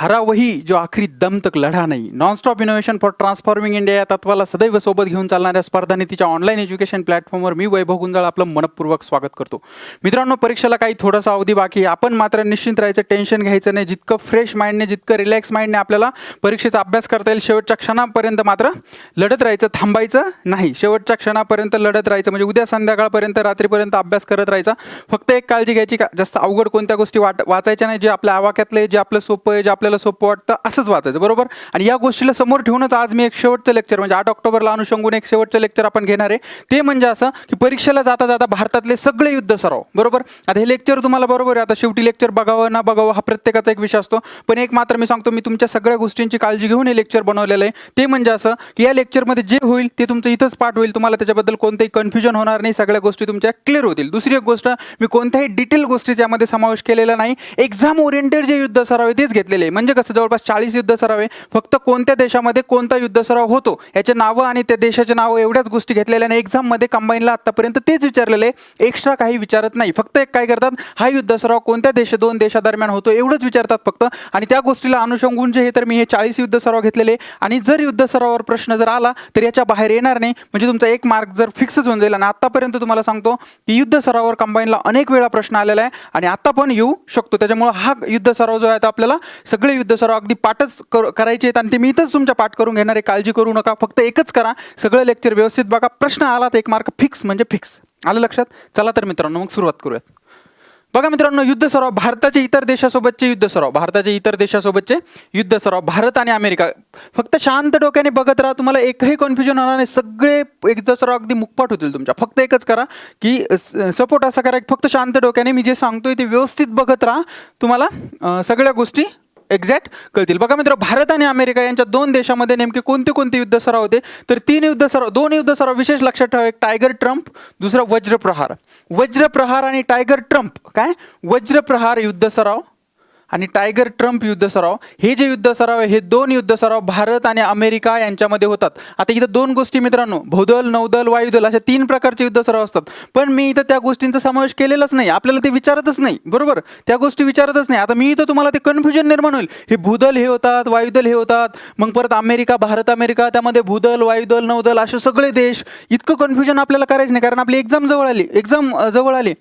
हारा वही जो आखरी दम तक लढा नाही. Nonstop innovation for transforming India या तत्वाला सदैव सोबत घेऊन चालणाऱ्या स्पर्धा नीतीच्या ऑनलाईन एज्युकेशन प्लॅटफॉर्मवर मी वैभव गुंजाळ आपलं मनपूर्वक स्वागत करतो. मित्रांनो, परीक्षेला काही थोडासा अवधी बाकी आहे. आपण मात्र निश्चिंत राहायचं, टेन्शन घ्यायचं नाही. जितकं फ्रेश माइंडने, जितकं रिलॅक्स माइंडने आपल्याला परीक्षेचा अभ्यास करता येईल, शेवटच्या क्षणापर्यंत मात्र लढत राहायचं, थांबायचं नाही. शेवटच्या क्षणापर्यंत लढत राहायचं, म्हणजे उद्या संध्याकाळपर्यंत, रात्रीपर्यंत अभ्यास करत राहायचा. फक्त एक काळजी घ्यायची, का जास्त अवघड कोणत्या गोष्टी वाचायच्या नाही. जे आपल्या आवाक्यातले, जे आपलं सोपं आहे, जे आपल्याला सोपं वाटतं असंच वाचायचं, बरोबर. आणि या गोष्टीला समोर ठेवूनच आज मी एक शेवटचं लेक्चर, म्हणजे 8 ऑक्टोबरला अनुषंगून एक शेवटचं लेक्चर आपण घेणार आहे. ते म्हणजे असं की परीक्षेला जाता जाता भारतातले सगळे युद्ध सराव, बरोबर. आता हे लेक्चर तुम्हाला बरोबर आहे, आता शेवटी लेक्चर बघावं ना बघावं हा प्रत्येकाचा एक विषय असतो. पण एक मात्र मी सांगतो, मी तुमच्या सगळ्या गोष्टींची काळजी घेऊन हे लेक्चर बनवलेलं आहे. ते म्हणजे असं की या लेक्चरमध्ये जे होईल ते तुमचं इथंच पाठ होईल. तुम्हाला त्याच्याबद्दल कोणतेही कन्फ्युजन होणार नाही. सगळ्या गोष्टी तुमच्या क्लिअर होतील. दुसरी एक गोष्ट, मी कोणत्याही डिटेल गोष्टीचा यामध्ये समावेश केलेला नाही. एक्झाम ओरिएंटेड जे युद्ध सराव आहे तेच घेतलेले आहे. म्हणजे कसं, जवळपास 40 युद्ध सराव आहे. फक्त कोणत्या देशामध्ये कोणता युद्ध सराव होतो याचे नावं आणि त्या देशाचे नावं एवढ्याच गोष्टी घेतलेल्या आणि एक्झाममध्ये कंबाईनला आतापर्यंत तेच विचारलेले, एक्स्ट्रा काही विचारत नाही. फक्त एक काय करतात, हा युद्ध सराव कोणत्या दोन देशादरम्यान होतो एवढंच विचारतात फक्त. आणि त्या गोष्टीला अनुषंगून जे हे, तर मी हे 40 युद्ध सराव घेतलेले. आणि जर युद्ध सरावावर प्रश्न जर आला तर याच्या बाहेर येणार नाही, म्हणजे तुमचा एक मार्क जर फिक्सच होऊन जाईल. आणि आतापर्यंत तुम्हाला सांगतो की युद्ध सरावावर कंबाईनला अनेक वेळा प्रश्न आलेला आहे आणि आता पण येऊ शकतो. त्याच्यामुळे हा युद्ध सराव जो आहे, तर आपल्याला सगळे युद्ध सराव अगदी पाठच करायचे आहेत आणि ते मी इथंच तुमच्या पाठ करून घेणार आहे. काळजी करू नका, फक्त एकच करा, सगळं लेक्चर व्यवस्थित बघा. प्रश्न आला तर एक मार्क फिक्स म्हणजे फिक्स. आलं लक्षात? चला तर मित्रांनो, मग सुरुवात करूयात. बघा मित्रांनो, युद्ध सराव, भारताचे इतर देशासोबतचे युद्ध सराव, भारताचे इतर देशासोबतचे युद्ध सराव, भारत आणि अमेरिका. फक्त शांत डोक्याने बघत राहा, तुम्हाला एकही कन्फ्युजन होणार नाही. सगळे युद्ध सराव अगदी मुखपाठ होतील तुमच्या. फक्त एकच करा की सपोर्ट असा करा, फक्त शांत डोक्याने मी जे सांगतोय ते व्यवस्थित बघत राहा, तुम्हाला सगळ्या गोष्टी एक्झॅक्ट कळतील. बघा मित्र, भारत आणि अमेरिका यांच्या दोन देशामध्ये नेमके कोणते कोणते युद्ध सराव होते, तर दोन युद्ध सराव विशेष लक्षात ठेवा. एक टायगर ट्रम्प, दुसरा वज्रप्रहार. वज्रप्रहार आणि टायगर ट्रम्प, काय वज्रप्रहार युद्ध सराव आणि टायगर ट्रम्प युद्ध सराव, हे जे युद्ध सराव आहे, हे दोन युद्ध सराव भारत आणि अमेरिका यांच्यामध्ये होतात. आता इथं दोन गोष्टी मित्रांनो, भूदल, नौदल, वायुदल अशा 3 प्रकारचे युद्ध सराव असतात. पण मी इथं त्या गोष्टींचा समावेश केलेलाच नाही, आपल्याला ते विचारतच नाही, बरोबर. त्या गोष्टी विचारतच नाही. आता मी इथं तुम्हाला ते कन्फ्युजन निर्माण होईल, हे भूदल हे होतात, वायुदल हे होतात, मग परत अमेरिका, भारत अमेरिका, त्यामध्ये भूदल, वायुदल, नौदल असे सगळे देश. इतकं कन्फ्युजन आपल्याला करायचं नाही, कारण आपली एक्झाम जवळ आली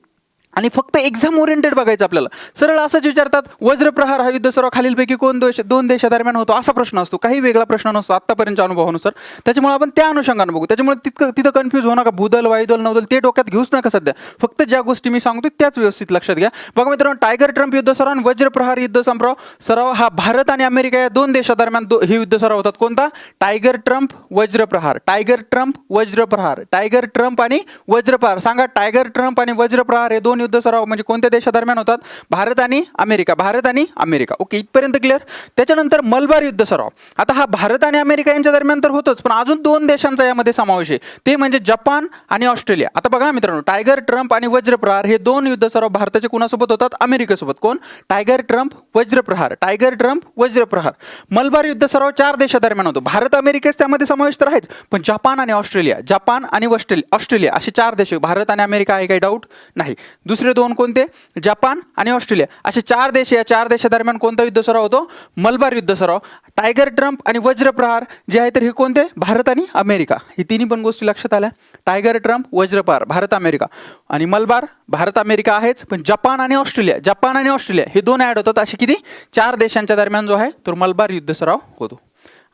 आणि फक्त एक्झाम ओरिएंटेड बघायचं आपल्याला. सरळ असंच विचारतात, वज्रप्रहार हा युद्ध सराव खालीलपैकी दोन देशादरम्यान होतो, असा प्रश्न असतो. काही वेगळा प्रश्न नसतो आतापर्यंतच्या अनुभवानुसार. त्याच्यामुळे आपण त्या अनुषंगाने बघू. त्याच्यामुळे तिथं कन्फ्यूज होऊ नका. भूदल, वायुदल, नौदल ते डोक्यात घेऊच नका सध्या. फक्त ज्या गोष्टी मी सांगतो त्याच व्यवस्थित लक्षात घ्या. बघा मित्रांनो, टायगर ट्रम्प युद्ध सराव आणि वज्रप्रहार युद्ध सराव हा भारत आणि अमेरिका या 2 देशादरम्यान हे युद्ध सराव होतात. कोणता? Tiger Triumph, Vajra Prahar. Tiger Triumph, Vajra Prahar. Tiger Triumph आणि वज्रप्रहार. सांगा, टायगर ट्रम्प आणि वज्रप्रहार हे 2 युद्ध सराव म्हणजे कोणत्या देशादरम्यान होतात? भारत आणि अमेरिका. भारत आणि अमेरिका. ओके, इथपर्यंत क्लिअर. त्याच्यानंतर मलबार युद्ध सराव. आता हा भारत आणि अमेरिका यांच्या दरम्यान तर होतोच, पण अजून 2 देशांचा यामध्ये समावेश आहे, ते म्हणजे जपान आणि ऑस्ट्रेलिया. आता बघा मित्रांनो, टायगर ट्रम्प आणि वज्रप्रहार हे 2 युद्ध सराव भारताचे कुणासोबत होतात? अमेरिकेसोबत. कोण? Tiger Triumph, Vajra Prahar. Tiger Triumph, Vajra Prahar. Malabar युद्ध सराव 4 देशादरम्यान होतो. भारत अमेरिकेस त्यामध्ये समावेश तर आहेच, पण जपान आणि ऑस्ट्रेलिया, जपान आणि ऑस्ट्रेलिया असे 4 देश. भारत आणि अमेरिका आहे, काही डाऊट नाही. दुसरे 2 कोणते? जपान आणि ऑस्ट्रेलिया असे 4 देश. या 4 देशादरम्यान कोणता युद्ध सराव होतो? मलबार युद्ध सराव. टायगर ट्रम्प आणि वज्रप्रहार जे आहे, तर हे कोणते? भारत आणि अमेरिका. ही तिन्ही पण गोष्टी लक्षात आल्या. Tiger Triumph, Vajra Prahar, Bharat America. आणि मलबार, भारत अमेरिका आहेच, पण जपान आणि ऑस्ट्रेलिया हे 2 ऍड होतात. असे किती? 4 देशांच्या दरम्यान जो आहे तो मलबार युद्ध सराव होतो.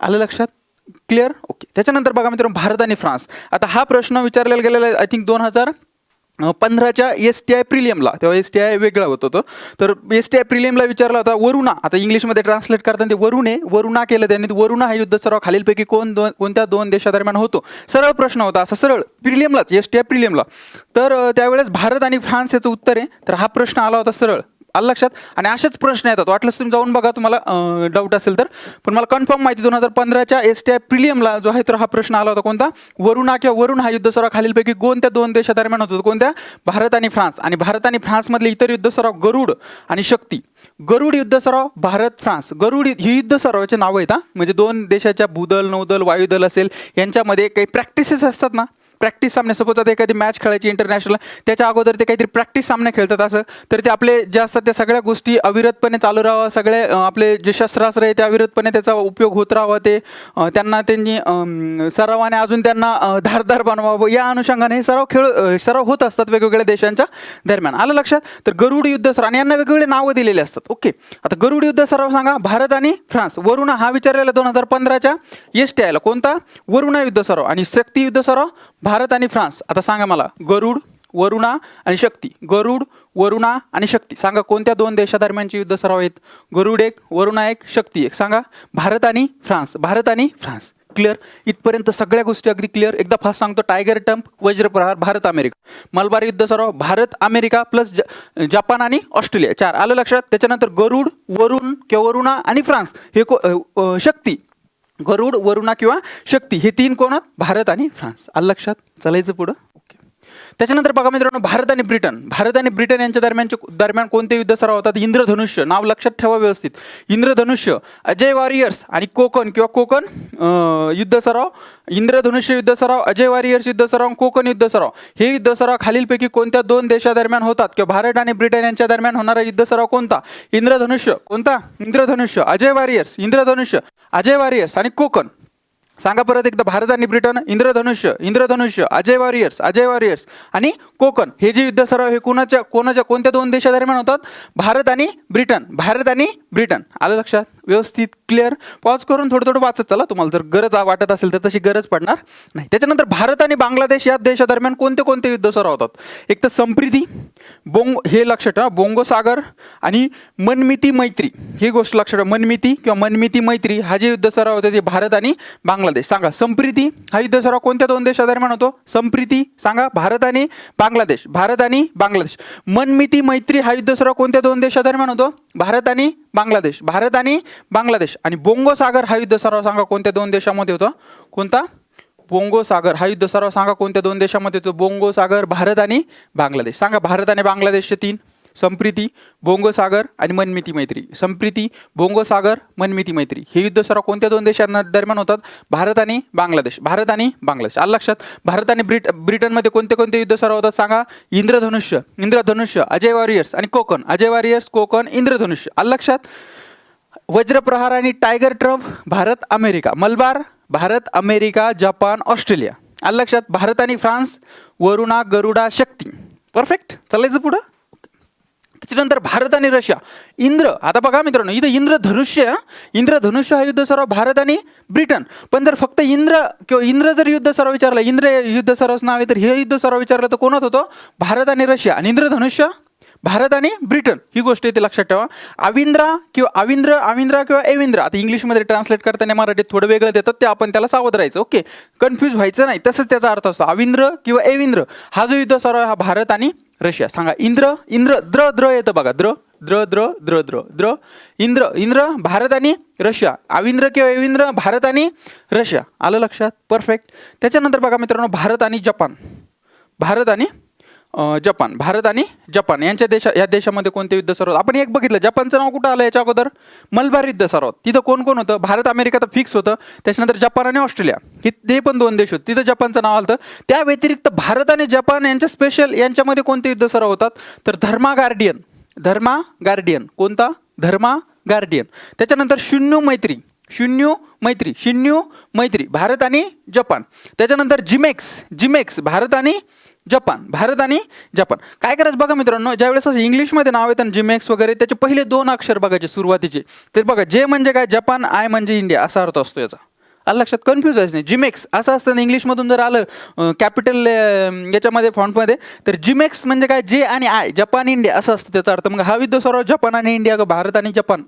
आलं लक्षात? क्लिअर? ओके. त्याच्यानंतर बघा मित्रांनो, भारत आणि फ्रान्स. आता हा प्रश्न विचारलेला गेलेला आहे, आय थिंक 2015च्या STI प्रिलियमला. तेव्हा STI वेगळा होतं तो. तर STI प्रिलियमला विचारला होता वरुणा. आता इंग्लिशमध्ये ट्रान्सलेट करताना ते वरुणा केलं त्यांनी. वरुणा हा युद्ध सराव खालीलपैकी कोणत्या 2 देशादरम्यान होतो? सरळ प्रश्न होता असा, सरळ प्रिलियमलाच, STI प्रिलियमला. तर त्यावेळेस भारत आणि फ्रान्स याचं उत्तर आहे. तर हा प्रश्न आला होता सरळ. आलं लक्षात? आणि असेच प्रश्न येतात, वाटलंच तुम्ही जाऊन बघा तुम्हाला डाऊट असेल तर. पण मला कन्फर्म माहिती, 2015च्या STI प्रिलियमला जो आहे तर हा प्रश्न आला होता. कोणता? वरुणा किंवा वरुण हा युद्ध सराव खालीलपैकी कोणत्या 2 देशादरम्यान होतो? कोणत्या? भारत आणि फ्रान्स. आणि भारत आणि फ्रान्समधले इतर युद्ध सराव गरुड आणि शक्ती. गरुड युद्ध सराव, भारत, फ्रान्स. गरुड ही युद्ध सरावाचे नावं आहेत, म्हणजे 2 देशाच्या भूदल, नौदल, वायुदल असेल यांच्यामध्ये काही प्रॅक्टिसेस असतात ना, प्रॅक्टिस सामने, सपोज आता एखादी मॅच खेळायची इंटरनॅशनल, त्याच्या अगोदर ते काहीतरी प्रॅक्टिस सामने खेळतात असं, तर ते आपले जे असतात त्या सगळ्या गोष्टी अविरतपणे चालू राहावं, सगळे आपले जे शस्त्रास्त्र आहे ते अविरतपणे त्याचा उपयोग होत राहावा, ते त्यांना त्यांनी सरावाने अजून त्यांना धारदार बनवावं, या अनुषंगाने हे सराव होत असतात वेगवेगळ्या देशांच्या दरम्यान. आलं लक्षात? तर गरुड युद्ध सराव, आणि यांना वेगवेगळे नावं दिलेले असतात. ओके, आता गरुड युद्ध सराव सांगा, भारत आणि फ्रान्स. वरुणा हा विचारलेला 2015च्या STIला, कोणता? वरुणा युद्ध सराव. आणि शक्ती युद्ध सराव, भारत आणि फ्रान्स. आता सांगा मला, गरुड, वरुणा आणि शक्ती. गरुड, वरुणा आणि शक्ती, सांगा कोणत्या दोन देशादरम्यानचे युद्ध सराव आहेत? गरुड एक, वरुणा एक, शक्ती एक. सांगा, भारत आणि फ्रान्स, भारत आणि फ्रान्स. क्लिअर? इथपर्यंत सगळ्या गोष्टी अगदी क्लिअर. एकदा फास्ट सांगतो, टायगर टम्प, वज्रप्रहार, भारत अमेरिका. मलबार युद्ध सराव, भारत अमेरिका प्लस जपान आणि ऑस्ट्रेलिया, 4. आलं लक्षात? त्याच्यानंतर गरुड, वरुण किंवा वरुणा आणि फ्रान्स, हे शक्ती. गरुड, वरुणा किंवा शक्ती, हे 3 कोण? भारत आणि फ्रान्स. आलं लक्षात? चालायचं पुढं. त्याच्यानंतर बघा मित्रांनो, भारत आणि ब्रिटन. भारत आणि ब्रिटन यांच्या दरम्यान कोणते युद्ध सराव होतात? इंद्रधनुष्य, नाव लक्षात ठेवा व्यवस्थित. इंद्रधनुष्य, अजय वॉरियर्स आणि कोकण किंवा कोकण युद्ध सराव. इंद्रधनुष्य युद्ध सराव, अजय वॉरियर्स युद्ध सराव, कोकण युद्ध सराव. हे युद्ध सराव खालीलपैकी कोणत्या दोन देशादरम्यान होतात? किंवा भारत आणि ब्रिटन यांच्या दरम्यान होणारा युद्ध सराव कोणता? इंद्रधनुष्य. कोणता? इंद्रधनुष्य. अजय वॉरियर्स, इंद्रधनुष्य, अजय वॉरियर्स आणि कोकण. सांगा परत एकदा, भारत आणि ब्रिटन, इंद्रधनुष्य, इंद्रधनुष्य, अजय वॉरियर्स आणि कोकण. हे जे युद्ध सराव हे कोणत्या दोन देशादरम्यान होतात? भारत आणि ब्रिटन, भारत आणि ब्रिटन. आलं लक्षात? व्यवस्थित क्लिअर? पॉज करून थोडं वाचत चला, तुम्हाला जर गरज वाटत असेल तर तशी गरज पडणार नाही. त्याच्यानंतर भारत आणि बांगलादेश या देशादरम्यान कोणते युद्ध सराव होतात? एक तर संप्रीती, हे लक्षात ठेवा, बोंगो सागर आणि मनमिती मैत्री. ही गोष्ट लक्षात ठेवा, मनमिती किंवा मनमिती मैत्री हा जे युद्ध सराव होते ते भारत आणि बांगलादेश. सांगा, संप्रीती हा युद्ध सराव कोणत्या दोन देशादरम्यान होतो? संप्रीती, सांगा, भारत आणि बांगलादेश, भारत आणि बांगलादेश. मनमिती मैत्री हा युद्ध सराव कोणत्या दोन देशादरम्यान होतो? भारत आणि बांगलादेश, भारत आणि बांगलादेश. आणि बोंगो सागर हा युद्ध सराव सांगा कोणत्या दोन देशामध्ये होता? कोणता? बोंगो सागर हा युद्ध सराव सांगा कोणत्या दोन देशामध्ये होतो? बोंगो सागर, भारत आणि बांगलादेश. सांगा, भारत आणि बांगलादेशचे 3: संप्रीती, बोंगो सागर आणि मनमिती मैत्री. संप्रीती, बोंगो सागर, मनमिती मैत्री. हे युद्ध सराव कोणत्या दोन देशांदरम्यान होतात? भारत आणि बांगलादेश, भारत आणि बांगलादेश. आलं लक्षात? भारत आणि ब्रिटनमध्ये कोणते युद्ध सराव होतात? सांगा, इंद्रधनुष्य, अजय वॉरियर्स आणि कोकण. अजय वॉरियर्स, कोकण, इंद्रधनुष्य. आलं लक्षात? वज्रप्रहार आणि tiger Trump, Bharat America. Malabar, Bharat America, Japan, Australia. आलं लक्षात? भारत आणि फ्रान्स, वरुणा, गरुडा, शक्ती. परफेक्ट. चालायचं पुढं. त्याच्यानंतर भारत आणि रशिया. आता बघा मित्रांनो, इथं इंद्रधनुष्य हा युद्ध सराव भारत आणि ब्रिटन. पण जर फक्त इंद्र जर युद्ध सराव विचारला, इंद्र युद्ध सरावच नाव आहे, तर हे युद्ध सराव विचारलं तर कोणात होतं? भारत आणि रशिया. आणि इंद्रधनुष्य भारत आणि ब्रिटन. ही गोष्ट इथे लक्षात ठेवा. अविंद्रा किंवा एविंद्र, आता इंग्लिशमध्ये ट्रान्सलेट करताना मराठीत थोडं वेगळं देतात, ते आपण त्याला सावध राहायचं. ओके, कन्फ्यूज व्हायचं नाही, तसंच त्याचा अर्थ असतो. अविंद्र किंवा एविंद्र हा जो युद्ध सराव हा भारत आणि रशिया. सांगा, इंद्र द्र येतं बघा, इंद्र भारत आणि रशिया. अविंद्र किंवा एविंद्र, भारत आणि रशिया. आलं लक्षात? परफेक्ट. त्याच्यानंतर बघा मित्रांनो, भारत आणि जपान या देशामध्ये कोणते युद्ध सराव? आपण एक बघितलं, जपानचं नाव कुठं आलं याच्या अगोदर? मलबार युद्ध सराव. तिथं कोण होतं? भारत अमेरिका तर फिक्स होतं. त्याच्यानंतर जपान आणि ऑस्ट्रेलिया, हे पण 2 देश होते, तिथं जपानचं नाव आलं. त्या व्यतिरिक्त भारत आणि जपान यांच्यामध्ये कोणते युद्ध सराव होतात? तर धर्मा गार्डियन. कोणता? धर्मा गार्डियन. त्याच्यानंतर शून्य मैत्री, भारत आणि जपान. त्याच्यानंतर जिमेक्स, भारत आणि जपान. काय करायचं बघा मित्रांनो, ज्यावेळेस असं इंग्लिशमध्ये नाव येतं जिमेक्स वगैरे, त्याचे पहिले 2 अक्षर बघायचे सुरुवातीचे. ते बघा, जे म्हणजे काय? जपान, आय म्हणजे इंडिया, असा अर्थ असतो याचा. आलं लक्षात? कन्फ्यूज व्हायचं नाही. जिमेक्स असं असतं ना, इंग्लिशमधून जर आलं कॅपिटल याच्यामध्ये फॉन्टमध्ये, तर जिमेक्स म्हणजे काय? जे आणि आय, जपान, इंडिया असं असतं त्याचा अर्थ. मग हा युद्ध सराव जपान आणि इंडिया, भारत आणि जपान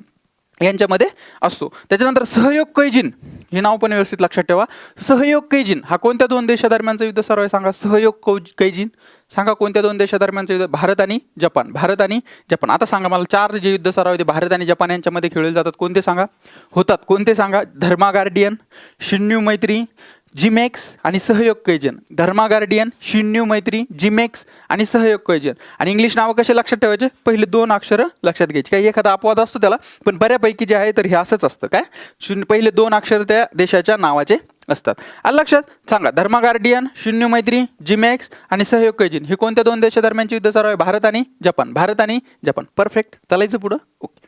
यांच्यामध्ये असतो. त्याच्यानंतर सहयोग कैजिन, हे नाव पण व्यवस्थित लक्षात ठेवा. सहयोग कैजिन हा कोणत्या 2 देशादरम्यानचा युद्ध सराव आहे? सांगा, सहयोग कैजिन. सांगा, कोणत्या 2 देशादरम्यानचं युद्ध? भारत आणि जपान. आता सांगा मला, 4 जे युद्ध सराव आहे ते भारत आणि जपान यांच्यामध्ये खेळले जातात, कोणते सांगा? धर्मा गार्डियन, शून्य मैत्री, जिमेक्स आणि सहयोग कैजन, धर्मा गार्डियन, शिन्यू मैत्री, जिमेक्स आणि सहयोग कैजन. आणि इंग्लिश नावं कसे लक्षात ठेवायचे, पहिले 2 अक्षरं लक्षात घ्यायची. काही एखादा अपवाद असतो त्याला, पण बऱ्यापैकी जे आहे तर हे असंच असतं काय, पहिले 2 अक्षर त्या देशाच्या नावाचे असतात. आलं लक्षात. सांगा, धर्मा गार्डियन, शिन्यू मैत्री, जिमेक्स आणि सहयोग कैजन हे कोणत्या 2 देशादरम्यानचे युद्ध सराव आहे, भारत आणि जपान. भारत आणि जपान. परफेक्ट. चालायचं पुढं. ओके.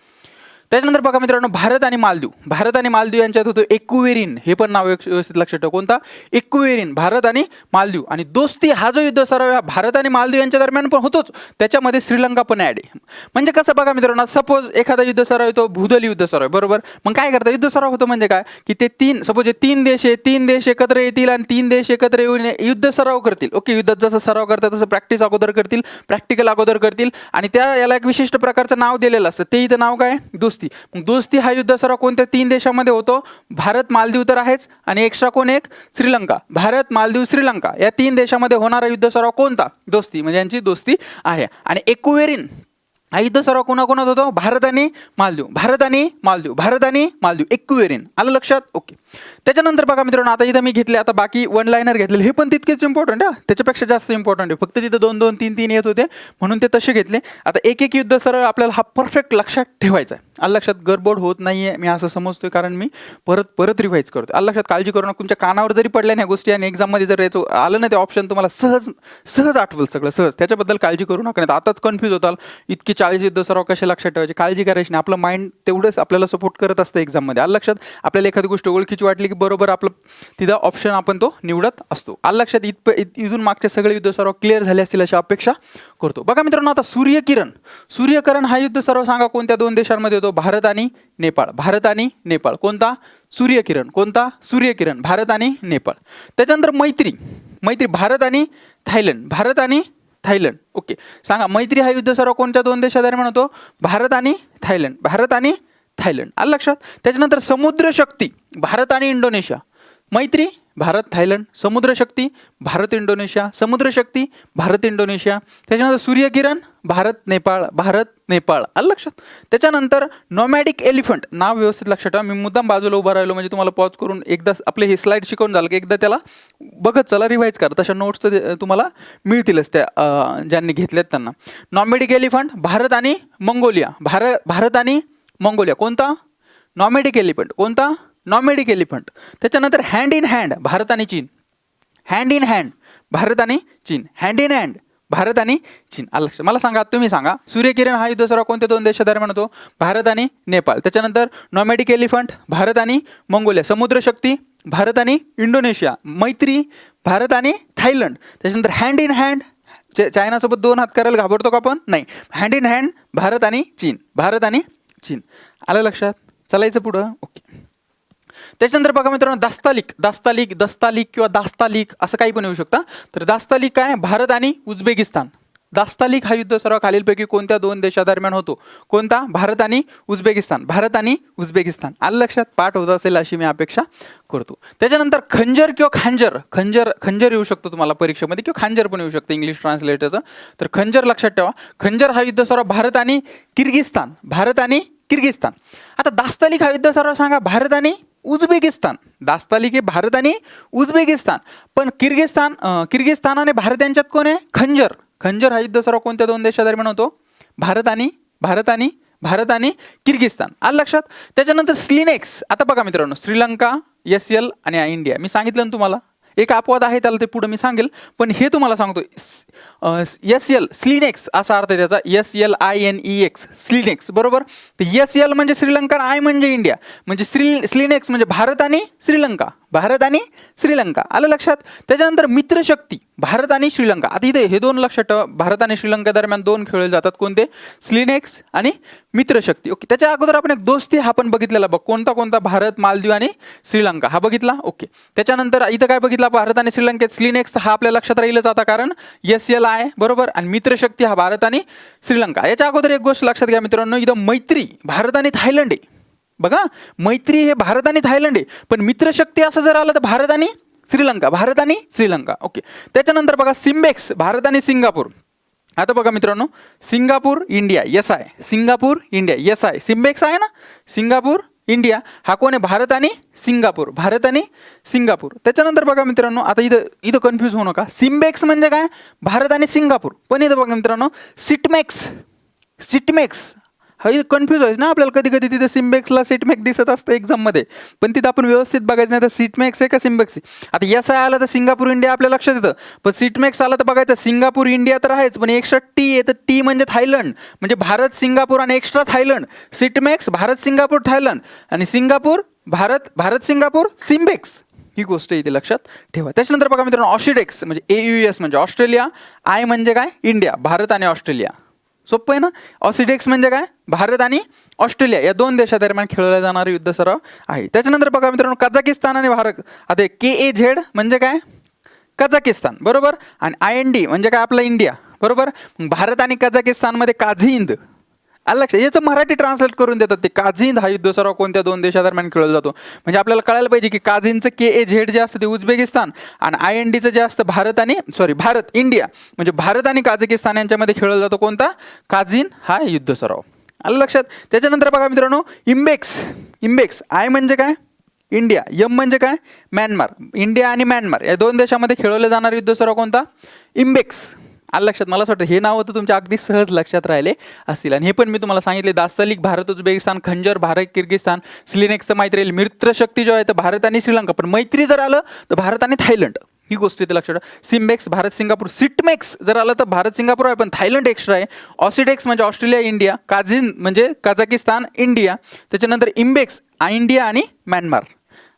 त्याच्यानंतर बघा मित्रांनो, भारत आणि मालदीव. भारत आणि मालदीव यांच्यात होतो एक्वेरिन, हे पण नाव व्यवस्थित लक्षात ठेवा. कोणता, एक्वेरिन. भारत आणि मालदीव. आणि दोस्ती हा जो युद्ध सराव आहे भारत आणि मालदीव यांच्या दरम्यान पण होतोच, त्याच्यामध्ये श्रीलंका पण ऍड आहे. म्हणजे कसं बघा मित्रांनो, सपोज एखादा युद्ध सराव येतो, भूदल युद्ध सराव आहे, बरोबर. मग काय करता, युद्ध सराव होतो म्हणजे काय, की ते 3 सपोज 3 देश आहे, 3 देश एकत्र येतील आणि 3 देश एकत्र येऊन युद्ध सराव करतील. ओके, युद्धात जसं सराव करतात तसं प्रॅक्टिस अगोदर करतील, प्रॅक्टिकल अगोदर करतील आणि त्या याला एक विशिष्ट प्रकारचं नाव दिलेलं असतं, ते इथं नाव काय, दोस्ती. मग दोस्ती हा युद्ध सराव कोणत्या 3 देशामध्ये होतो, भारत मालदीव तर आहेच आणि एक्स्ट्रा कोण, एक श्रीलंका. भारत मालदीव श्रीलंका या 3 देशामध्ये होणारा युद्ध सराव कोणता, दोस्ती, म्हणजे यांची दोस्ती आहे. आणि एक्वेरिन हा युद्ध सराव कोणाकोणात होतो, भारत आणि मालदीव, भारत आणि मालदीव, भारत आणि मालदीव, एक्वेरिन. आलं लक्षात. ओके. त्याच्यानंतर बघा मित्रांनो, आता इथं मी घेतले, आता बाकी 1 लाईनर घेतलेले, हे पण तितकेच इम्पॉर्टंट आहे, त्याच्यापेक्षा जास्त इम्पॉर्टंट आहे. फक्त तिथं 2-2, 3-3 येत होते म्हणून ते तसे घेतले. आता एक युद्ध सराव आपल्याला हा परफेक्ट लक्षात ठेवायचा आहे. आलं लक्षात. गडबड होत नाहीये, मी असं समजतोय, कारण मी परत रिवाईज करतो. आलं लक्षात. काळजी करू नका, तुमच्या कानावर जरी पडल्या नाही गोष्टी आणि एक्झाममध्ये जर याचं आलं ना ते ऑप्शन, तुम्हाला सहज आठवल सगळं सहज. त्याच्याबद्दल काळजी करू नका, नाही आताच कन्फ्यूज होताल, इतकी 40 युद्ध सराव कसे लक्षात ठेवायचे. काळजी करायची नाही, आपलं माइंड तेवढंच आपल्याला सपोर्ट करत असतं एक्झाममध्ये. आलं लक्षात. आपल्याला एखादी गोष्ट ओळखीची वाटली की बरोबर आपलं तिथं ऑप्शन आपण तो निवडत असतो. आलं लक्षात. इथून मागचे सगळे युद्ध सराव क्लिअर झाले असतील अशी अपेक्षा करतो. बघा मित्रांनो, आता सूर्यकिरण हा युद्ध सराव सांगा कोणत्या 2 देशांमध्ये होतो, भारत आणि नेपाळ. भारत आणि नेपाळ. कोणता, सूर्यकिरण. कोणता, सूर्यकिरण. भारत आणि नेपाळ. त्याच्यानंतर मैत्री भारत आणि थायलंड. भारत आणि थायलंड. ओके. सांगा, मैत्री हा युद्ध सराव कोणत्या 2 देशादरम्यान होतो, भारत आणि थायलंड. भारत आणि थायलंड. आलं लक्षात. त्याच्यानंतर समुद्र शक्ती भारत आणि इंडोनेशिया. मैत्री भारत थायलंड, समुद्र शक्ती भारत इंडोनेशिया, समुद्र शक्ती भारत इंडोनेशिया. त्याच्यानंतर सूर्यकिरण भारत नेपाळ, भारत नेपाळ. आलं लक्षात. त्याच्यानंतर नॉमॅडिक एलिफंट, नाव व्यवस्थित लक्षात ठेवा. मी मुद्दाम बाजूला उभा राहिलो म्हणजे तुम्हाला पॉज करून एकदा आपले हे स्लाइड शिकवून झालं की एकदा त्याला बघत चला, रिवाईज करा. तशा नोट्स तर तुम्हाला मिळतीलच त्या ज्यांनी घेतल्यात त्यांना. नॉमॅडिक एलिफंट भारत आणि मंगोलिया. भारत आणि मंगोलिया. कोणता, नॉमॅडिक एलिफंट. कोणता, नॉमॅडिक एलिफंट. त्याच्यानंतर हँड इन हँड भारत आणि चीन. हँड इन हँड भारत आणि चीन. हँड इन हँड भारत आणि चीन. आलं लक्षात. मला सांगा, तुम्ही सांगा, सूर्यकिरण हा युद्ध सराव कोणत्या 2 देशादरम्यान होतो, भारत आणि नेपाळ. त्याच्यानंतर नॉमॅडिक एलिफंट भारत आणि मंगोलिया, समुद्र शक्ती भारत आणि इंडोनेशिया, मैत्री भारत आणि थायलंड. त्याच्यानंतर हँड इन हँड, चायनासोबत 2 हात करायला घाबरतो का आपण, नाही. हँड इन हँड भारत आणि चीन. भारत आणि चीन. आलं लक्षात. चालायचं पुढं. ओके. त्याच्यानंतर बघा मित्रांनो, दस्तालिक किंवा दास्तालिक असं काही पण येऊ शकतं. तर दास्तालिक काय, भारत आणि उझबेकिस्तान. दास्तालिक हा युद्ध सराव खालीलपैकी कोणत्या 2 देशादरम्यान होतो, कोणता, भारत आणि उझबेकिस्तान. भारत आणि उझबेकिस्तान. आलं लक्षात. पाठ होत असेल अशी मी अपेक्षा करतो. त्याच्यानंतर खंजर किंवा खंजर येऊ शकतो तुम्हाला परीक्षेमध्ये, किंवा खांजर पण येऊ शकतं इंग्लिश ट्रान्सलेटरचं. तर खंजर लक्षात ठेवा. खंजर हा युद्ध सराव भारत आणि किर्गिस्तान. भारत आणि किर्गिस्तान. आता दास्तालिक हा युद्ध सराव सांगा, भारत आणि उझबेकिस्तान. दास्तालिक हे भारत आणि उझबेकिस्तान. पण किर्गिस्तान आणि भारत यांच्यात कोण आहे, खंजर हा युद्ध सराव कोणत्या 2 देशादरम्यान होतो, भारत आणि किर्गिस्तान. आलं लक्षात. त्याच्यानंतर स्लिनेक्स. आता बघा मित्रांनो, श्रीलंका, SL आणि इंडिया. मी सांगितलं ना तुम्हाला, एक अपवाद आहे त्याला, ते पुढे मी सांगेल, पण हे तुम्हाला सांगतो. SL स्लिनेक्स असा अर्थ आहे त्याचा, SLINEX स्लिनेक्स, बरोबर. तर SL म्हणजे श्रीलंका, I म्हणजे इंडिया, म्हणजे स्लिनेक्स म्हणजे भारत आणि श्रीलंका. भारत आणि श्रीलंका. आलं लक्षात. त्याच्यानंतर मित्रशक्ती भारत आणि श्रीलंका. आता इथे हे 2 लक्षात ठेवा, भारत आणि श्रीलंका दरम्यान 2 खेळले जातात. कोणते, स्लिनेक्स आणि मित्रशक्ती. ओके. त्याच्या अगोदर आपण एक दोस्ती हा पण बघितलेला बघ, कोणता, भारत, मालदीव आणि श्रीलंका हा बघितला. ओके. त्याच्यानंतर इथं काय बघितला, भारत आणि श्रीलंकेत स्लिनेक्स हा आपल्या लक्षात राहीलच आता, कारण SLI बरोबर, आणि मित्रशक्ती हा भारत आणि श्रीलंका. याच्या अगोदर एक गोष्ट लक्षात घ्या मित्रांनो, इथं मैत्री भारत आणि थायलंड आहे. बघा, मैत्री हे भारत आणि थायलंड आहे, पण मित्रशक्ती असं जर आलं तर भारत आणि श्रीलंका. भारत आणि श्रीलंका. ओके. त्याच्यानंतर बघा, सिम्बेक्स भारत आणि सिंगापूर. आता बघा मित्रांनो, Singapore India SI, Singapore India SI, SIMBEX आहे ना, सिंगापूर इंडिया. हा कोण आहे? भारत आणि सिंगापूर. भारत आणि सिंगापूर. त्याच्यानंतर बघा मित्रांनो, आता इथं इथं कन्फ्यूज होऊ नका. सिम्बेक्स म्हणजे काय? भारत आणि सिंगापूर. पण इथं बघा मित्रांनो, सिटमेक्स. सिटमेक्स हा कन्फ्यूज व्हायचं ना आपल्याला कधी कधी. तिथे सिम्बेक्सला सिटमेक्स दिसत असतं एक्झाममध्ये, पण तिथं आपण व्यवस्थित बघायचं नाही तर सिटमेक्स आहे का सिम्बेक्स आहे. आता एस आय आलं तर सिंगापूर इंडिया आपल्या लक्षात येतं, पण सिटमेक्स आलं तर बघायचं सिंगापूर इंडिया तर आहेच, पण एक्स्ट्रा टी आहे तर टी म्हणजे थायलंड, म्हणजे भारत सिंगापूर आणि extra Thailand. SITMEX Bharat Singapore Thailand आणि Singapore Bharat, Bharat Singapore SIMBEX. ही गोष्ट इथे लक्षात ठेवा. त्याच्यानंतर बघा मित्रांनो, ऑस्ट्रेडेक्स म्हणजे AUS म्हणजे ऑस्ट्रेलिया, आय म्हणजे काय? इंडिया. भारत आणि ऑस्ट्रेलिया. सोपं आहे ना. ऑसिडेक्स म्हणजे काय? भारत आणि ऑस्ट्रेलिया या दोन देशादरम्यान खेळला जाणारा युद्ध सराव आहे. त्याच्यानंतर बघा मित्रांनो, कझाकिस्तान आणि भारत. आता KAZ म्हणजे काय? कझाकिस्तान बरोबर. आणि IND म्हणजे काय? आपला इंडिया बरोबर. भारत आणि कझाकिस्तानमध्ये काझिंद. लक्ष, याचं मराठी ट्रान्सलेट करून देतात ते. काझिंद हा युद्ध सराव कोणत्या दोन देशादरम्यान खेळला जातो? म्हणजे आपल्याला कळायला पाहिजे की काझिंदचं KAZ जे असतं ते उझबेकिस्तान आणि INDचं जे असतं भारत इंडिया म्हणजे भारत आणि काझाकिस्तान यांच्यामध्ये खेळला जातो कोणता? काझिन हा युद्ध सराव. आलं लक्षात. त्याच्यानंतर बघा मित्रांनो, इम्बेक्स आय म्हणजे काय? इंडिया, एम म्हणजे काय? म्यानमार. इंडिया आणि म्यानमार या दोन देशामध्ये खेळवले जाणारा युद्ध सराव कोणता? इम्बेक्स. आलं लक्षात. मला असं वाटतं हे नाव तर तुमच्या अगदी सहज लक्षात राहिले असतील. आणि हे पण मी तुम्हाला सांगितले, दास्तलिक भारत उझबेकिस्तान, खंजर भारत किर्गिस्तान, स्लिनेक्सचं माहिती राहील. मित्रशक्ती जो आहे तर भारत आणि श्रीलंका, पण मैत्री जर आलं तर भारत आणि थायलंड. ही गोष्ट इथे लक्षात ठेवा. SIMBEX Bharat Singapore. सिटमेक्स जर आलं तर भारत सिंगापूर आहे पण थायलंड एक्स्ट्रा आहे. ऑसिडेक्स म्हणजे ऑस्ट्रेलिया इंडिया. काझिन म्हणजे कझाकिस्तान इंडिया. त्याच्यानंतर इम्बेक्स इंडिया आणि म्यानमार.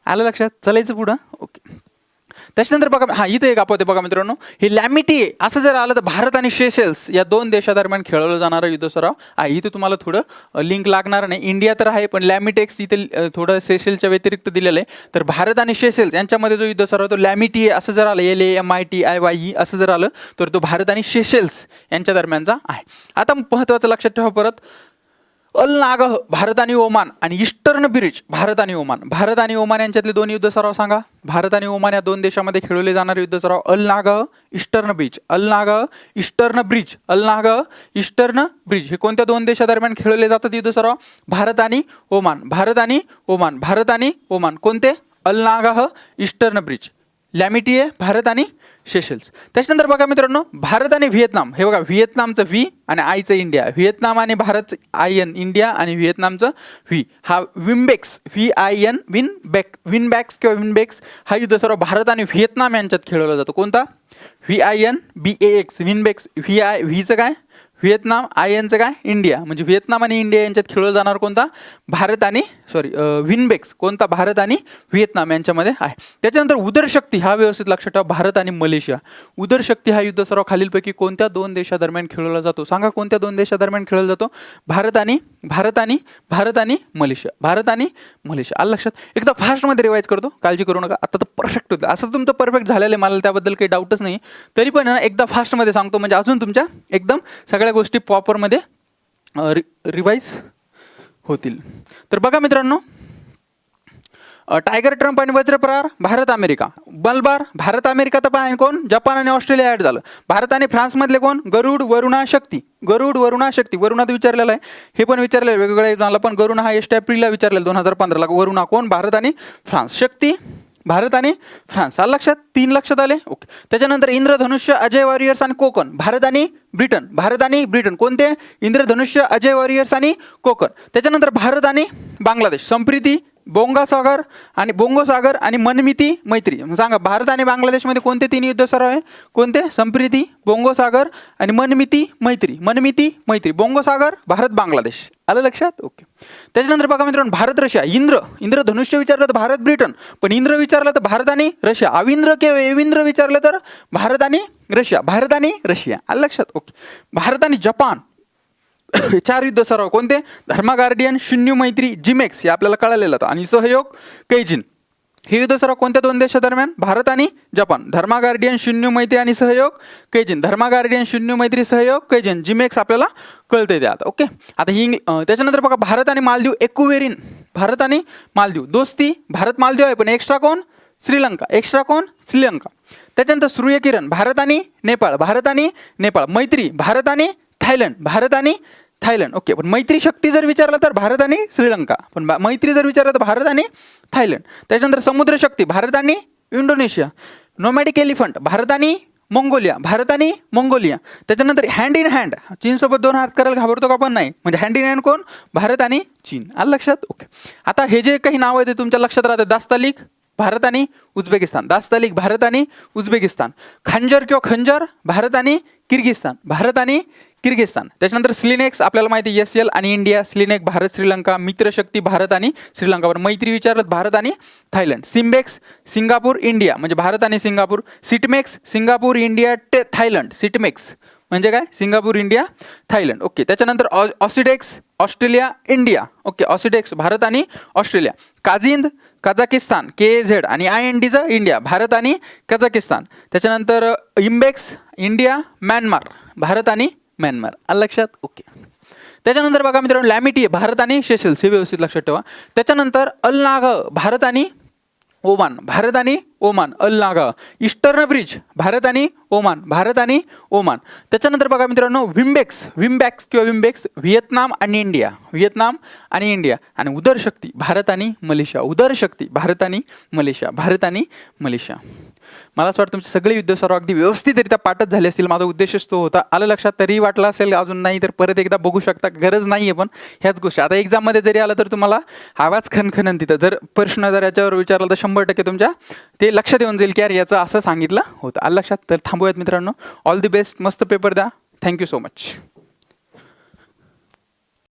आलं लक्षात. चलायचं पुढं. ओके. त्याच्यानंतर बघा, हा इथे एक आपत्ती बघा मित्रांनो, हे लॅमिटी असं जर आलं तर भारत आणि सेशेल्स या दोन देशादरम्यान खेळवलं जाणारं युद्ध सराव आहे. इथे तुम्हाला थोडं लिंक लागणार नाही. इंडिया तर आहे पण लॅमिटेक्स इथे थोडं सेशेलच्या व्यतिरिक्त दिलेलं आहे. तर भारत आणि सेशेल्स यांच्यामध्ये जो युद्ध सराव तो लॅमिटी असं जर आलं, LAMITIYE असं जर आलं तर तो भारत आणि सेशेल्स यांच्या दरम्यानचा आहे. आता महत्त्वाचं लक्षात ठेवा परत, अल नागाह भारत आणि ओमान आणि ईस्टर्न ब्रिज भारत आणि ओमान. भारत आणि ओमान यांच्यातले दोन युद्ध सराव सांगा. भारत आणि ओमान या दोन देशामध्ये खेळवले जाणारे युद्ध सराव. अल नागाह ईस्टर्न ब्रिज, अल नागाह ईस्टर्न ब्रिज, अल नागाह ईस्टर्न ब्रिज हे कोणत्या दोन देशादरम्यान खेळवले जातात युद्ध सराव? भारत आणि ओमान. भारत आणि ओमान, भारत आणि ओमान. कोणते? अल नागाह ईस्टर्न ब्रिज. लॅमिटी आहे भारत आणि सेशेल्स. त्याच्यानंतर बघा मित्रांनो, भारत आणि व्हिएतनाम. हे बघा, व्हिएतनामचं व्ही आणि आयचं इंडिया. व्हिएतनाम आणि भारत IN इंडिया आणि व्हिएतनामचं व्ही. हा विम्बेक्स VIN विनबॅक्स किंवा विनबेक्स हा युद्ध सर्व भारत आणि व्हिएतनाम यांच्यात खेळवला जातो. कोणता? VINBAX विनबेक्स. व्हीचं काय? व्हिएतनाम, INचं काय? इंडिया. म्हणजे व्हिएतनाम आणि इंडिया यांच्यात खेळवला जाणार कोणता? भारत आणि विनबेक्स कोणता? भारत आणि व्हिएतनाम यांच्यामध्ये आहे. त्याच्यानंतर उदरशक्ती हा व्यवस्थित लक्षात ठेवा, भारत आणि मलेशिया. उदरशक्ती हा युद्ध सराव खालीलपैकी कोणत्या दोन देशादरम्यान खेळवला जातो? सांगा कोणत्या दोन देशादरम्यान खेळवला जातो? भारत आणि मलेशिया. भारत आणि मलेशिया. आलं लक्षात. एकदा फास्टमध्ये रिवाईज करतो, काळजी करू नका. आता तर परफेक्ट होतं. असं तुमचं परफेक्ट झालेलं आहे, मला त्याबद्दल काही डाऊटच नाही. तरी पण एकदा फास्टमध्ये सांगतो म्हणजे अजून तुमच्या एकदम सगळ्या गोष्टी प्रॉपरमध्ये रिवाईज होतील. तर बघा मित्रांनो, टायगर ट्रम्प आणि वज्रप्रहार भारत अमेरिका. बलबार भारत अमेरिका तर पण कोण? जपान आणि ऑस्ट्रेलिया ॲड झालं. भारत आणि फ्रान्समधले कोण? गरुड वरुणा शक्ती. वरुणात विचारलेलं आहे. हे पण विचारलेलं वेगवेगळ्या एक्झामला, पण गरुणा हा 1 एप्रिलला विचारलेला 2015ला. वरुणा कोण? भारत आणि फ्रान्स. शक्ती भारत आणि फ्रान्स. आलं लक्षात. 3 लक्षात आले. ओके. त्याच्यानंतर इंद्रधनुष्य, अजय वॉरियर्स आणि कोकण. भारत आणि ब्रिटन. कोणते? इंद्रधनुष्य, अजय वॉरियर्स आणि कोकण. त्याच्यानंतर भारत आणि बांगलादेश. संप्रीती, बोंगोसागर आणि मनमिती मैत्री. सांगा भारत आणि बांगलादेशमध्ये कोणते 3 युद्ध सराव आहे? कोणते? संप्रीती, बोंगोसागर आणि मनमिती मैत्री. बोंगोसागर भारत बांगलादेश. आलं लक्षात. ओके. त्याच्यानंतर बघा मित्रांनो, भारत रशिया. इंद्रधनुष्य विचारलं तर भारत ब्रिटन, पण इंद्र विचारलं तर भारत आणि रशिया. अविंद्र किंवा एविंद्र विचारलं तर भारत आणि रशिया. आलं लक्षात. ओके. भारत आणि जपान 4 युद्ध सराव कोणते? धर्मा गार्डियन, शून्य मैत्री, जिमेक्स हे आपल्याला कळालेलं होतं आणि सहयोग कैजिन. हे युद्ध सराव कोणत्या दोन देशादरम्यान? भारत आणि जपान. धर्मा गार्डियन, शून्य मैत्री आणि सहयोग कैजिन. धर्मा गार्डियन, शून्य मैत्री, सहयोग कैजिन. जिमेक्स आपल्याला कळते ते आता. ओके. आता ही त्याच्यानंतर बघा, भारत आणि मालदीव एकुवेरिन. भारत आणि मालदीव दोस्ती. भारत मालदीव आहे पण एक्स्ट्रा कोण? श्रीलंका. त्याच्यानंतर सूर्यकिरण भारत आणि नेपाळ. मैत्री भारत आणि थायलंड. ओके, पण मैत्री शक्ती जर विचारलं तर भारत आणि श्रीलंका. पण मैत्री जर विचारलं तर भारत आणि थायलंड. त्याच्यानंतर समुद्र शक्ती भारत आणि इंडोनेशिया. नोमॅडिक एलिफंट भारत आणि मंगोलिया. भारत आणि मंगोलिया. त्याच्यानंतर हँड इन हँड, चीनसोबत 2 हात करायला घाबरतो का? पण नाही. म्हणजे हँड इन हँड कोण? भारत आणि चीन. आलं लक्षात? ओके. आता हे जे काही नाव आहे ते तुमच्या लक्षात राहते. दास्तालिक भारत आणि उझबेकिस्तान. दास्तालिक भारत आणि उझबेकिस्तान. खंजर किंवा खंजर भारत आणि किर्गिस्तान. भारत आणि किर्गिस्तान. त्याच्यानंतर स्लिनेक्स आपल्याला माहिती आहे, SL आणि इंडिया. स्लिनेक भारत श्रीलंका. मित्रशक्ती भारत आणि श्रीलंकावर. मैत्री विचारत भारत आणि थायलंड. सिम्बेक्स सिंगापूर इंडिया म्हणजे भारत आणि Singapore. SITMEX Singapore India Thailand. SITMEX म्हणजे काय? Singapore India Thailand. ओके. त्याच्यानंतर AUSINDEX Australia India. Okay. AUSINDEX Bharat आणि ऑस्ट्रेलिया. काझिंद कझाकिस्तान. KAZ आणि INDचं इंडिया. भारत आणि कझाकिस्तान. त्याच्यानंतर इम्बेक्स इंडिया म्यानमार. भारत आणि म्यानमार. आलं लक्षात? ओके. त्याच्यानंतर बघा मित्रांनो, लॅमिटी भारत आणि सेशेल्स. हे व्यवस्थित लक्षात ठेवा. त्याच्यानंतर अल-नागा भारत आणि ओमान. भारत आणि ओमान. अल-नागा. ईस्टर्न ब्रिज भारत आणि ओमान. भारत आणि ओमान. त्याच्यानंतर बघा मित्रांनो, विम्बॅक्स किंवा विम्बेक्स व्हिएतनाम आणि इंडिया. व्हिएतनाम आणि इंडिया. आणि उदर शक्ती भारत आणि मलेशिया. उदर शक्ती भारत आणि मलेशिया. भारत आणि मलेशिया. मला असं वाटतं तुमचे सगळे युद्ध सर्व अगदी व्यवस्थितरित्या पाठच झाले असतील. माझा उद्देशच तो होता. आलं लक्षात? तरी वाटलं असेल अजून नाही तर परत एकदा बघू शकता. गरज नाही आहे पण ह्याच गोष्टी. आता एक्झाममध्ये जरी आलं तर तुम्हाला आवाज खनखनन तिथं जर प्रश्न जर याच्यावर विचारला तर 100% तुमच्या ते लक्षात येऊन जाईल की यार याचं असं सांगितलं होतं. आलं लक्षात? तर थांबूयात मित्रांनो. All the best. मस्त पेपर द्या. Thank you so much.